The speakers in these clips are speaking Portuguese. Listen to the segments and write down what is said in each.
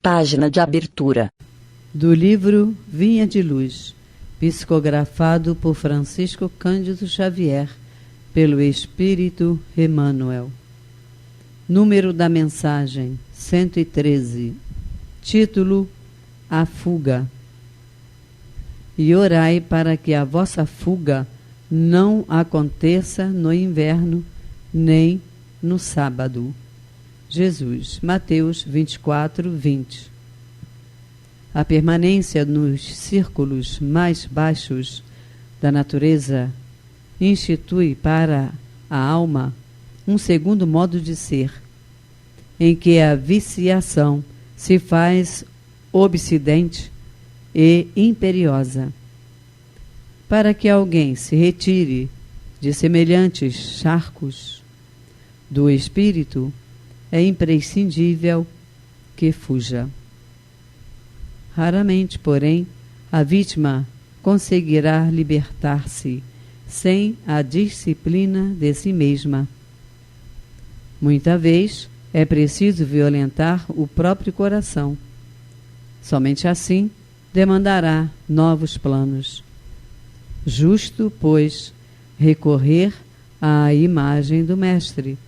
Página de abertura. Do livro Vinha de Luz, psicografado por Francisco Cândido Xavier, pelo Espírito Emmanuel. Número da mensagem 113. Título: A Fuga. E orai para que a vossa fuga não aconteça no inverno, nem no sábado. Jesus, Mateus 24, 20. A permanência nos círculos mais baixos da natureza institui para a alma um segundo modo de ser, em que a viciação se faz obsidente e imperiosa. Para que alguém se retire de semelhantes charcos do espírito, é imprescindível que fuja. Raramente, porém, a vítima conseguirá libertar-se sem a disciplina de si mesma. Muita vez é preciso violentar o próprio coração. Somente assim demandará novos planos. Justo, pois, recorrer à imagem do Mestre,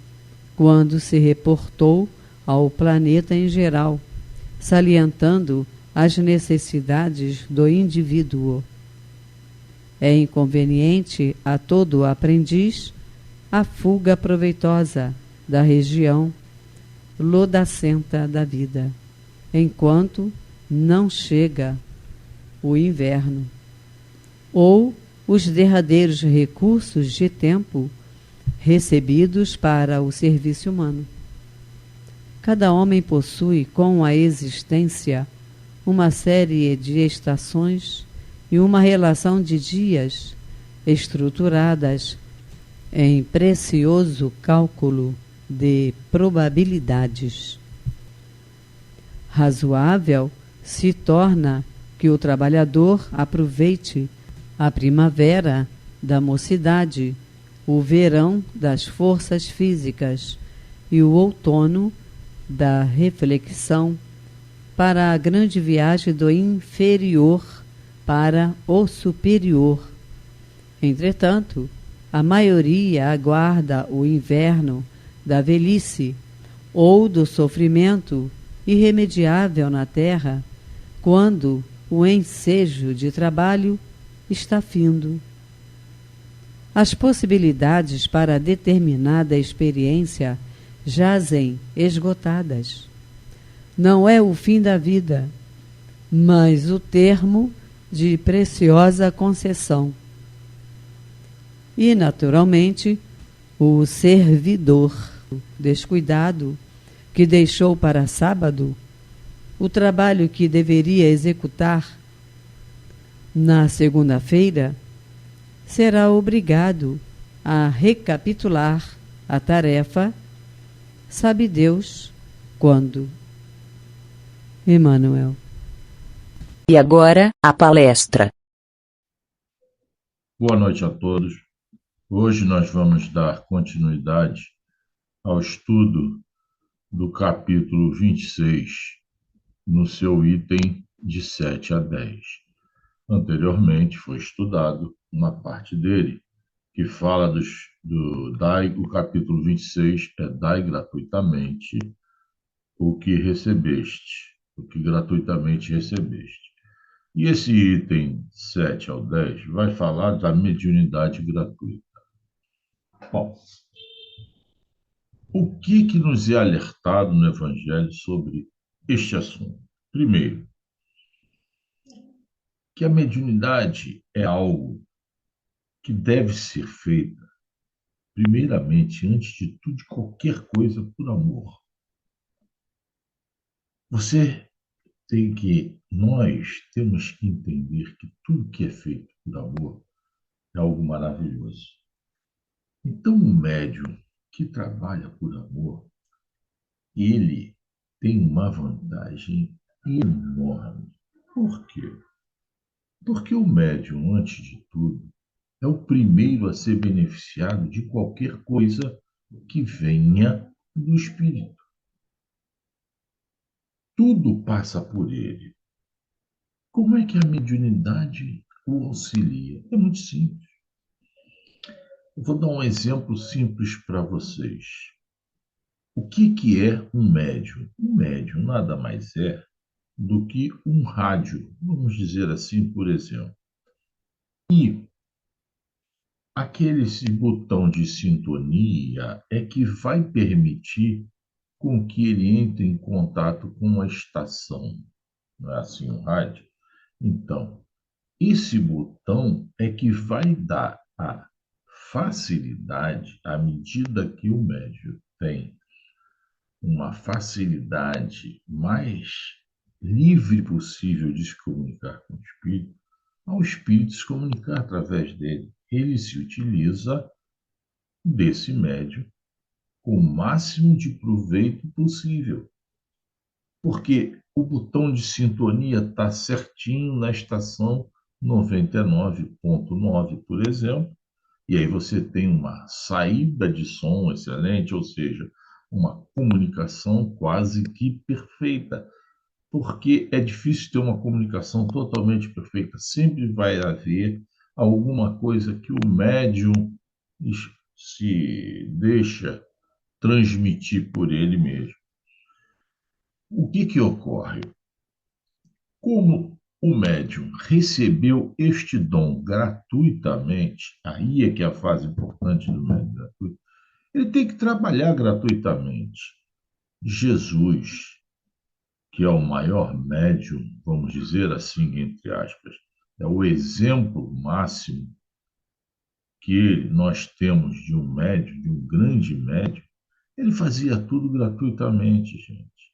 quando se reportou ao planeta em geral, salientando as necessidades do indivíduo. É inconveniente a todo aprendiz a fuga proveitosa da região lodacenta da vida, enquanto não chega o inverno, ou os derradeiros recursos de tempo recebidos para o serviço humano. Cada homem possui com a existência uma série de estações e uma relação de dias estruturadas em precioso cálculo de probabilidades. Razoável se torna que o trabalhador aproveite a primavera da mocidade, o verão das forças físicas e o outono da reflexão para a grande viagem do inferior para o superior. Entretanto, a maioria aguarda o inverno da velhice ou do sofrimento irremediável na terra, quando o ensejo de trabalho está findo. As possibilidades para determinada experiência jazem esgotadas. Não é o fim da vida, mas o termo de preciosa concessão. E, naturalmente, o servidor descuidado, que deixou para sábado o trabalho que deveria executar na segunda-feira, será obrigado a recapitular a tarefa, sabe Deus quando. Emmanuel. E agora, a palestra. Boa noite a todos. Hoje nós vamos dar continuidade ao estudo do capítulo 26, no seu item de 7 a 10. Anteriormente foi estudado uma parte dele, que fala o capítulo 26 é Dai gratuitamente o que recebeste, o que gratuitamente recebeste. E esse item 7 ao 10 vai falar da mediunidade gratuita. Bom, o que nos é alertado no Evangelho sobre este assunto? Primeiro, que a mediunidade é algo que deve ser feita, primeiramente, antes de tudo, de qualquer coisa, por amor. Nós temos que entender que tudo que é feito por amor é algo maravilhoso. Então, o médium que trabalha por amor, ele tem uma vantagem enorme. Por quê? Porque o médium, antes de tudo, é o primeiro a ser beneficiado de qualquer coisa que venha do espírito. tudo passa por ele. Como é que a mediunidade o auxilia? É muito simples. Eu vou dar um exemplo simples para vocês. O que é um médium? Um médium nada mais é do que um rádio, vamos dizer assim, por exemplo. E aquele botão de sintonia é que vai permitir com que ele entre em contato com a estação, não é assim o rádio? Então, esse botão é que vai dar a facilidade, à medida que o médium tem uma facilidade mais livre possível de se comunicar com o espírito, ao espírito se comunicar através dele. Ele se utiliza desse médium com o máximo de proveito possível, porque o botão de sintonia está certinho na estação 99,9, por exemplo, e aí você tem uma saída de som excelente, ou seja, uma comunicação quase que perfeita, porque é difícil ter uma comunicação totalmente perfeita. Sempre vai haver alguma coisa que o médium se deixa transmitir por ele mesmo. O que ocorre? Como o médium recebeu este dom gratuitamente, aí é que é a fase importante do médium gratuito, ele tem que trabalhar gratuitamente. Jesus, que é o maior médium, vamos dizer assim, entre aspas, é o exemplo máximo que nós temos de um médium, de um grande médium, ele fazia tudo gratuitamente, gente.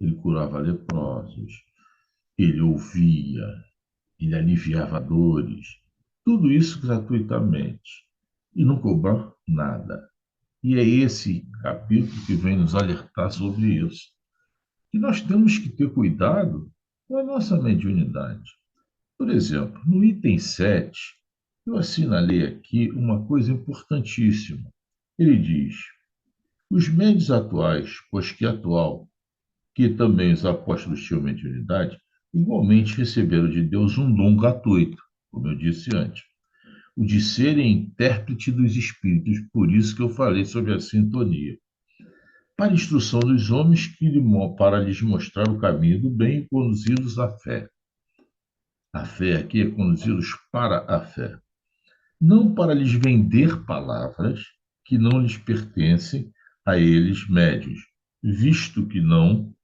Ele curava leprosos, ele ouvia, ele aliviava dores, tudo isso gratuitamente e não cobrava nada. E é esse capítulo que vem nos alertar sobre isso. E nós temos que ter cuidado com a nossa mediunidade. Por exemplo, no item 7, eu assinalei aqui uma coisa importantíssima. Ele diz: os médios atuais, pois que atual, que também os apóstolos tinham mediunidade, igualmente receberam de Deus um dom gratuito, como eu disse antes, o de serem intérprete dos espíritos, por isso que eu falei sobre a sintonia, para a instrução dos homens, para lhes mostrar o caminho do bem e conduzi-los à fé. A fé aqui é conduzi-los para a fé, não para lhes vender palavras que não lhes pertencem a eles médios, visto que não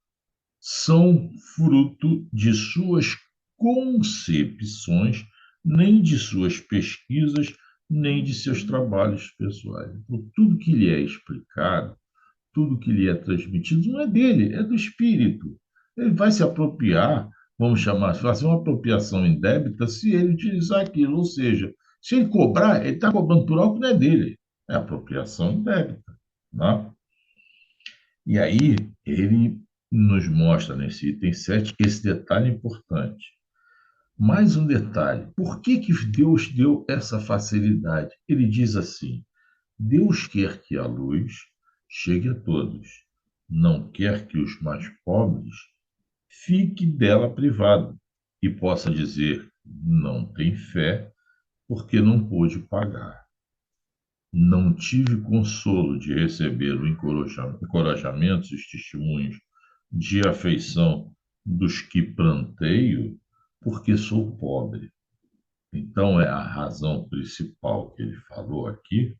são fruto de suas concepções, nem de suas pesquisas, nem de seus trabalhos pessoais. Então, tudo que lhe é explicado, tudo que lhe é transmitido, não é dele, é do espírito. Ele vai se apropriar, vamos chamar, fazer uma apropriação indébita se ele utilizar aquilo, ou seja, se ele cobrar, ele está cobrando por algo que não é dele. É apropriação indébita. Né? E aí, ele nos mostra nesse item 7 esse detalhe importante. Mais um detalhe. Por que Deus deu essa facilidade? Ele diz assim: Deus quer que a luz chegue a todos. Não quer que os mais pobres fiquem dela privado e possa dizer: não tem fé porque não pôde pagar. Não tive consolo de receber o encorajamento e os testemunhos de afeição dos que pranteio, porque sou pobre. Então, é a razão principal que ele falou aqui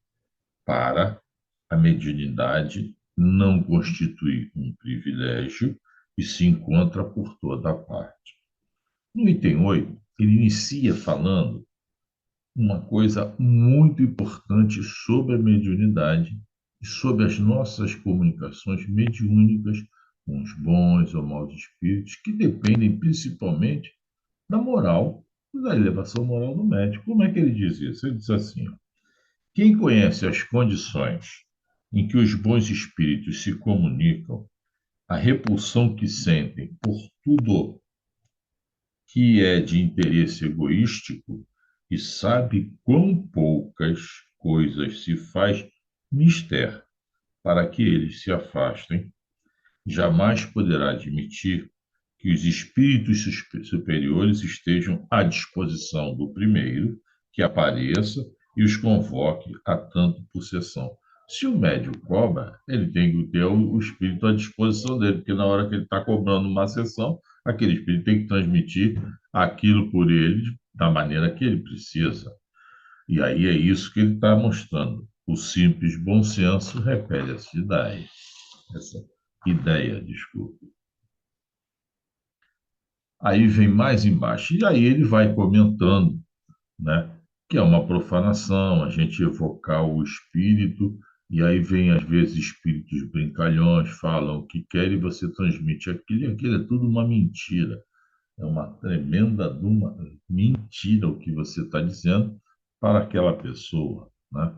para a mediunidade não constituir um privilégio e se encontra por toda parte. No item 8, ele inicia falando uma coisa muito importante sobre a mediunidade e sobre as nossas comunicações mediúnicas com os bons ou maus espíritos, que dependem principalmente da moral e da elevação moral do médico. Como é que ele diz isso? Ele diz assim: ó, quem conhece as condições em que os bons espíritos se comunicam, a repulsão que sentem por tudo que é de interesse egoístico, e sabe quão poucas coisas se faz mister para que eles se afastem, jamais poderá admitir que os espíritos superiores estejam à disposição do primeiro, que apareça e os convoque a tanto por sessão. Se o médium cobra, ele tem que ter o espírito à disposição dele, porque na hora que ele está cobrando uma sessão, aquele espírito tem que transmitir aquilo por ele da maneira que ele precisa. E aí é isso que ele está mostrando. O simples bom senso repele essa ideia. Essa ideia, desculpe. Aí vem mais embaixo. E aí ele vai comentando, né, que é uma profanação, a gente evocar o espírito, e aí vem, às vezes, espíritos brincalhões, falam o que quer e você transmite aquilo, e aquilo é tudo uma mentira. É uma tremenda uma mentira o que você está dizendo para aquela pessoa, né?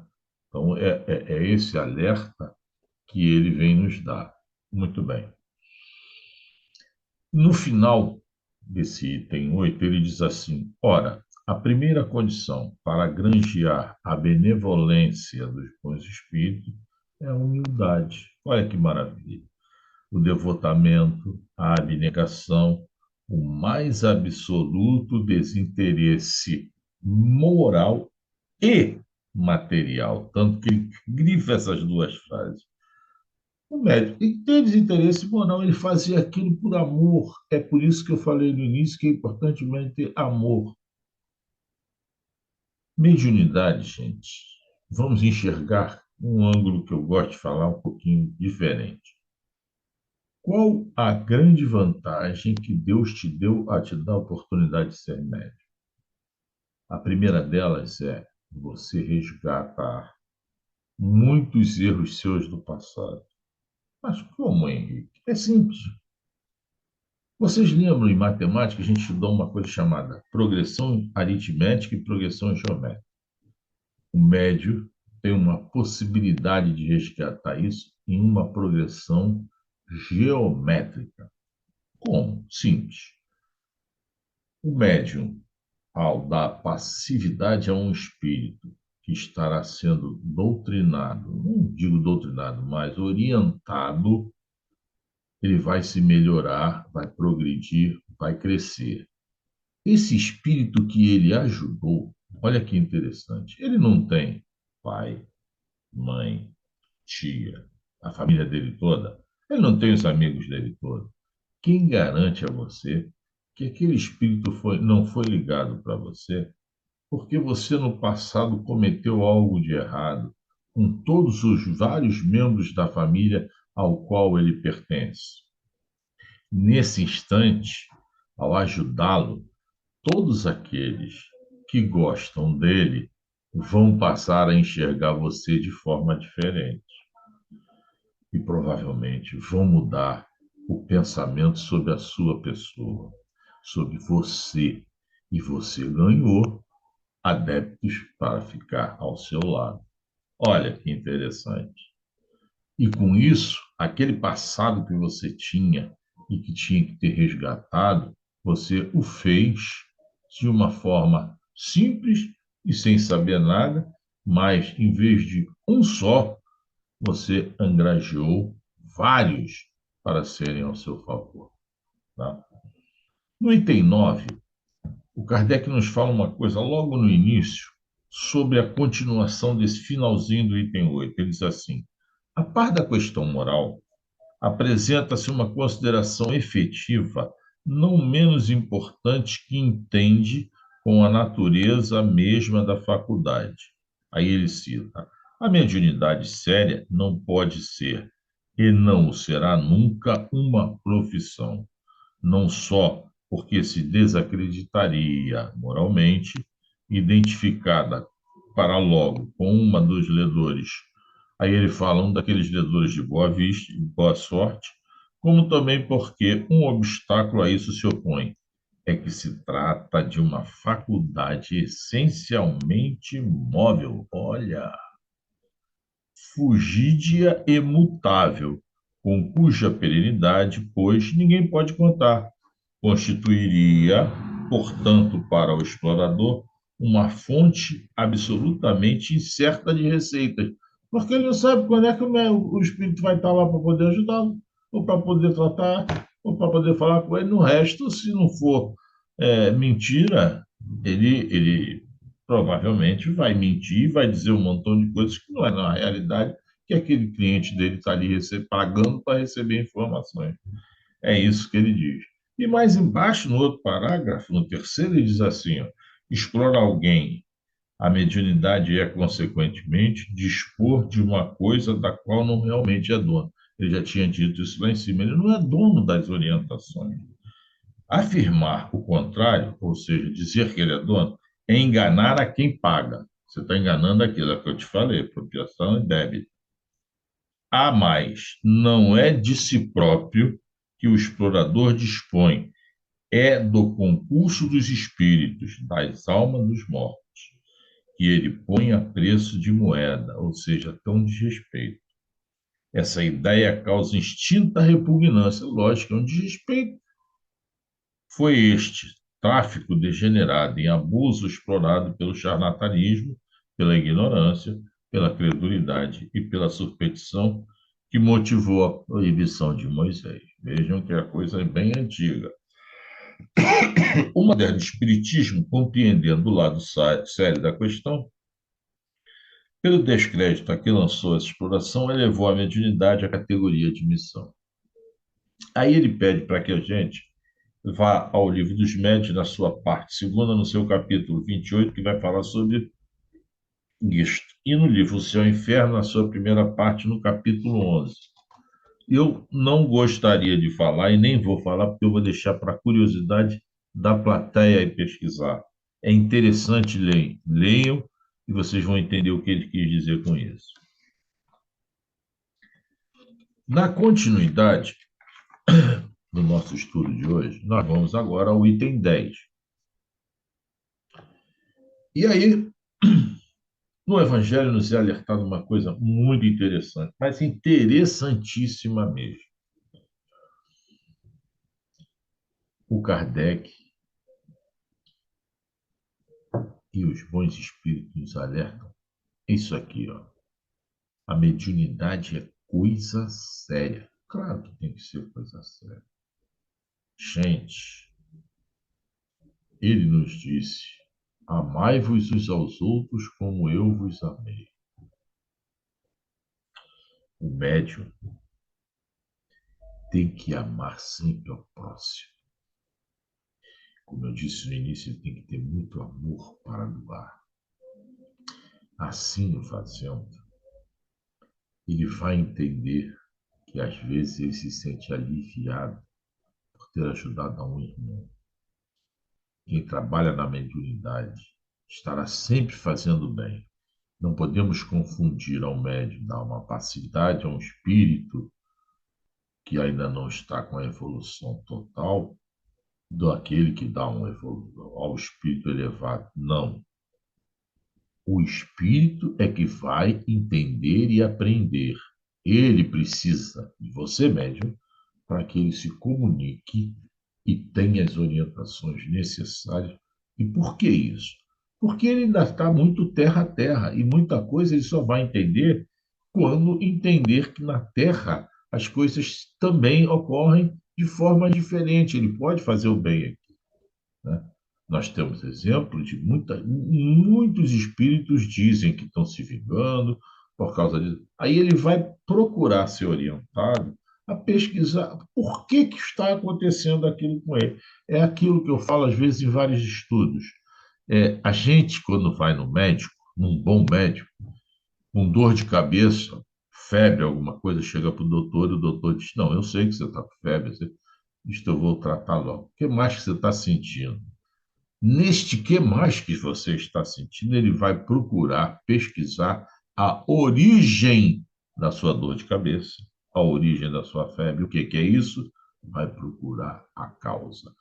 Então, é esse alerta que ele vem nos dar. Muito bem. No final desse item 8, ele diz assim: ora, a primeira condição para granjear a benevolência dos bons espíritos é a humildade. Olha que maravilha. O devotamento, a abnegação, o mais absoluto desinteresse moral e material. Tanto que ele grifa essas duas frases. O médico tem que ter desinteresse moral, ele fazia aquilo por amor. É por isso que eu falei no início que é importante mesmo ter amor. Mediunidade, gente, vamos enxergar um ângulo que eu gosto de falar um pouquinho diferente. Qual a grande vantagem que Deus te deu a te dar a oportunidade de ser médium? A primeira delas é você resgatar muitos erros seus do passado. Mas como, Henrique? É simples. Vocês lembram em matemática a gente estudou uma coisa chamada progressão aritmética e progressão geométrica. O médio tem uma possibilidade de resgatar isso em uma progressão geométrica. Como? Simples. O médium, ao dar passividade a um espírito que estará sendo doutrinado, não digo doutrinado, mas orientado, ele vai se melhorar, vai progredir, vai crescer. Esse espírito que ele ajudou, olha que interessante, ele não tem pai, mãe, tia, a família dele toda, ele não tem os amigos dele todos. Quem garante a você que aquele espírito não foi ligado para você porque você no passado cometeu algo de errado com todos os vários membros da família ao qual ele pertence? Nesse instante, ao ajudá-lo, todos aqueles que gostam dele vão passar a enxergar você de forma diferente e provavelmente vão mudar o pensamento sobre a sua pessoa, sobre você. E você ganhou adeptos para ficar ao seu lado. Olha que interessante. E com isso, aquele passado que você tinha e que tinha que ter resgatado, você o fez de uma forma simples e sem saber nada, mas em vez de um só, você angrajeou vários para serem ao seu favor. Tá? No item 9, o Kardec nos fala uma coisa logo no início sobre a continuação desse finalzinho do item 8. Ele diz assim: a par da questão moral, apresenta-se uma consideração efetiva não menos importante que entende com a natureza mesma da faculdade. Aí ele cita: a mediunidade séria não pode ser, e não o será nunca, uma profissão, não só porque se desacreditaria moralmente, identificada para logo com uma dos ledores. Aí ele fala um daqueles ledores de boa vista, de boa sorte, como também porque um obstáculo a isso se opõe. É que se trata de uma faculdade essencialmente móvel. Olha, fugídia e mutável, com cuja perenidade, pois, ninguém pode contar. Constituiria, portanto, para o explorador, uma fonte absolutamente incerta de receitas, porque ele não sabe quando é que o espírito vai estar lá para poder ajudá-lo, ou para poder tratar, para poder falar com ele. No resto, se não for mentira, ele provavelmente vai mentir, vai dizer um montão de coisas que não é na realidade, que aquele cliente dele está ali pagando para receber informações. É isso que ele diz. E mais embaixo, no outro parágrafo, no terceiro, ele diz assim: ó, explora alguém. A mediunidade é, consequentemente, dispor de uma coisa da qual não realmente é dono. Ele já tinha dito isso lá em cima. Ele não é dono das orientações. Afirmar o contrário, ou seja, dizer que ele é dono, é enganar a quem paga. Você está enganando aquilo que eu te falei, apropriação e débito. A mais, não é de si próprio que o explorador dispõe, é do concurso dos espíritos, das almas dos mortos, que ele põe a preço de moeda, ou seja, tão desrespeito. Essa ideia causa instinta repugnância, lógico, é um desrespeito. Foi este tráfico degenerado em abuso explorado pelo charlatanismo, pela ignorância, pela credulidade e pela superstição que motivou a proibição de Moisés. Vejam que a coisa é bem antiga. O moderno espiritismo, compreendendo o lado sério da questão, pelo descrédito a que lançou essa exploração, elevou a mediunidade à categoria de missão. Aí ele pede para que a gente vá ao Livro dos Médiuns, na sua parte segunda, no seu capítulo 28, que vai falar sobre isto. E no livro O Céu e o Inferno, na sua primeira parte, no capítulo 11. Eu não gostaria de falar e nem vou falar, porque eu vou deixar para a curiosidade da plateia e pesquisar. É interessante ler. Leiam e vocês vão entender o que ele quis dizer com isso. Na continuidade do nosso estudo de hoje, nós vamos agora ao item 10. E aí, no Evangelho nos é alertado uma coisa muito interessante, mas interessantíssima mesmo. O Kardec e os bons espíritos nos alertam. Isso aqui, ó. A mediunidade é coisa séria. Claro que tem que ser coisa séria. Gente, ele nos disse: amai-vos uns aos outros como eu vos amei. O médium tem que amar sempre ao próximo. Como eu disse no início, ele tem que ter muito amor para doar. Assim o fazendo, ele vai entender que às vezes ele se sente aliviado por ter ajudado a um irmão. Quem trabalha na mediunidade estará sempre fazendo bem. Não podemos confundir ao médium dar uma passividade a um espírito que ainda não está com a evolução total do aquele que dá ao espírito elevado. Não. O espírito é que vai entender e aprender. Ele precisa de você, médium, para que ele se comunique e tenha as orientações necessárias. E por que isso? Porque ele ainda está muito terra a terra e muita coisa ele só vai entender quando entender que na Terra as coisas também ocorrem de forma diferente. Ele pode fazer o bem aqui, né? Nós temos exemplos de muitos espíritos dizem que estão se vingando por causa disso. Aí ele vai procurar ser orientado a pesquisar por que está acontecendo aquilo com ele. É aquilo que eu falo às vezes em vários estudos. A gente, quando vai no médico, num bom médico, com dor de cabeça, febre, alguma coisa, chega para o doutor e o doutor diz: não, eu sei que você está com febre, isto eu vou tratar logo. O que mais que você está sentindo? Neste que mais que você está sentindo, ele vai procurar pesquisar a origem da sua dor de cabeça, a origem da sua febre. O que é isso? Vai procurar a causa.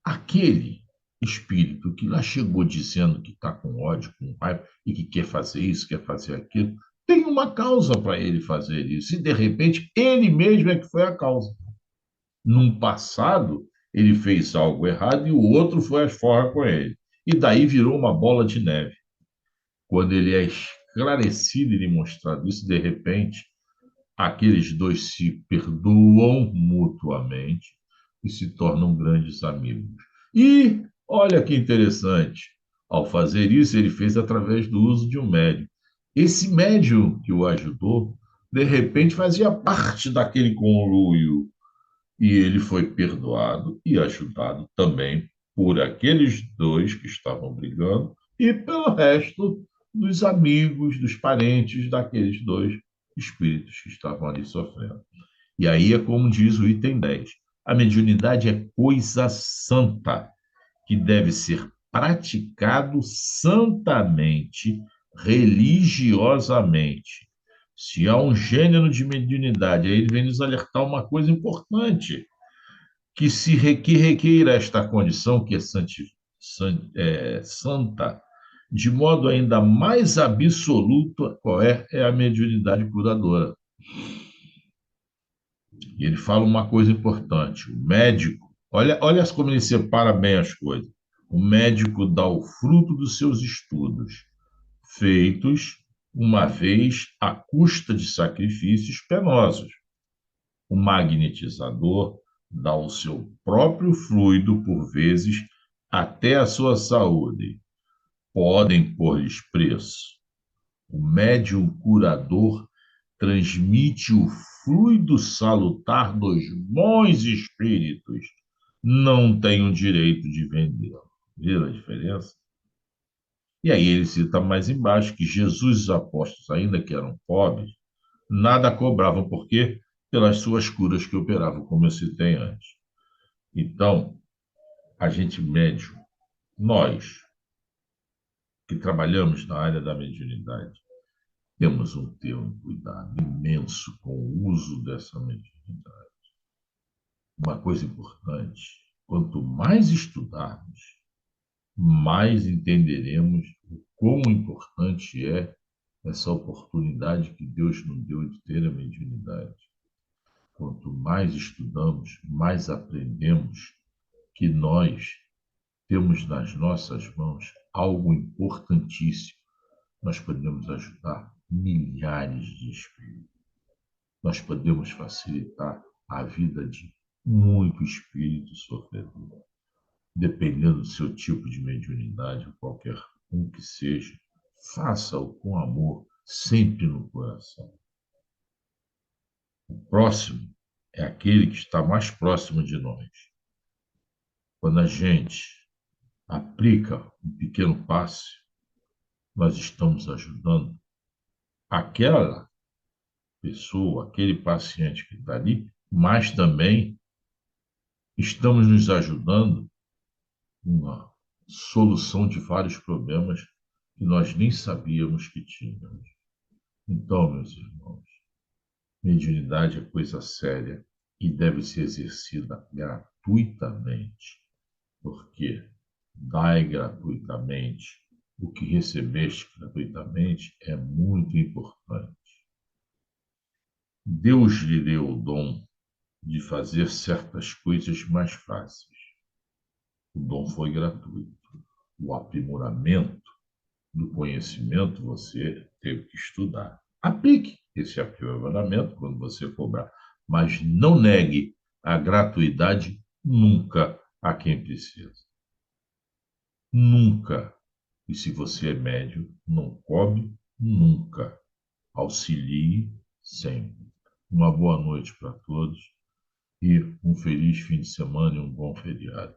Aquele espírito que lá chegou dizendo que está com ódio, com raiva e que quer fazer isso, quer fazer aquilo, tem uma causa para ele fazer isso. E, de repente, ele mesmo é que foi a causa. Num passado, ele fez algo errado e o outro foi às forras com ele. E daí virou uma bola de neve. Quando ele é esclarecido e demonstrado isso, de repente, aqueles dois se perdoam mutuamente, e se tornam grandes amigos. E, olha que interessante, ao fazer isso, ele fez através do uso de um médium. Esse médium que o ajudou, de repente, fazia parte daquele conluio, e ele foi perdoado e ajudado também por aqueles dois que estavam brigando e pelo resto dos amigos, dos parentes daqueles dois espíritos que estavam ali sofrendo. E aí é como diz o item 10. A mediunidade é coisa santa, que deve ser praticado santamente, religiosamente. Se há um gênero de mediunidade, aí ele vem nos alertar uma coisa importante, que requeira esta condição, que é, santa, de modo ainda mais absoluto, qual é? É a mediunidade curadora. E ele fala uma coisa importante: o médico, olha como ele separa bem as coisas. O médico dá o fruto dos seus estudos, feitos uma vez à custa de sacrifícios penosos. O magnetizador dá o seu próprio fluido, por vezes, até a sua saúde. Podem pôr-lhes preço. O médium curador transmite o fluido salutar dos bons espíritos. Não tem o direito de vendê-lo. Viu a diferença? E aí ele cita mais embaixo que Jesus e os apóstolos, ainda que eram pobres, nada cobravam, por quê? Pelas suas curas que operavam, como eu citei antes. Então, a gente médium, nós que trabalhamos na área da mediunidade, temos um ter um cuidado imenso com o uso dessa mediunidade. Uma coisa importante: quanto mais estudarmos, mais entenderemos o quão importante é essa oportunidade que Deus nos deu de ter a mediunidade. Quanto mais estudamos, mais aprendemos que nós temos nas nossas mãos algo importantíssimo. Nós podemos ajudar milhares de espíritos. Nós podemos facilitar a vida de muito espírito sofredor. Dependendo do seu tipo de mediunidade, qualquer um que seja, faça-o com amor, sempre no coração. O próximo é aquele que está mais próximo de nós. Quando a gente aplica um pequeno passe, nós estamos ajudando aquela pessoa, aquele paciente que está ali, mas também estamos nos ajudando uma solução de vários problemas que nós nem sabíamos que tínhamos. Então, meus irmãos, mediunidade é coisa séria e deve ser exercida gratuitamente, porque dai gratuitamente o que recebeste gratuitamente é muito importante. Deus lhe deu o dom de fazer certas coisas mais fáceis. O dom foi gratuito. O aprimoramento do conhecimento você teve que estudar. Aplique esse aprimoramento quando você cobrar, mas não negue a gratuidade nunca a quem precisa. Nunca. E se você é médio, não cobre nunca. Auxilie sempre. Uma boa noite para todos e um feliz fim de semana e um bom feriado.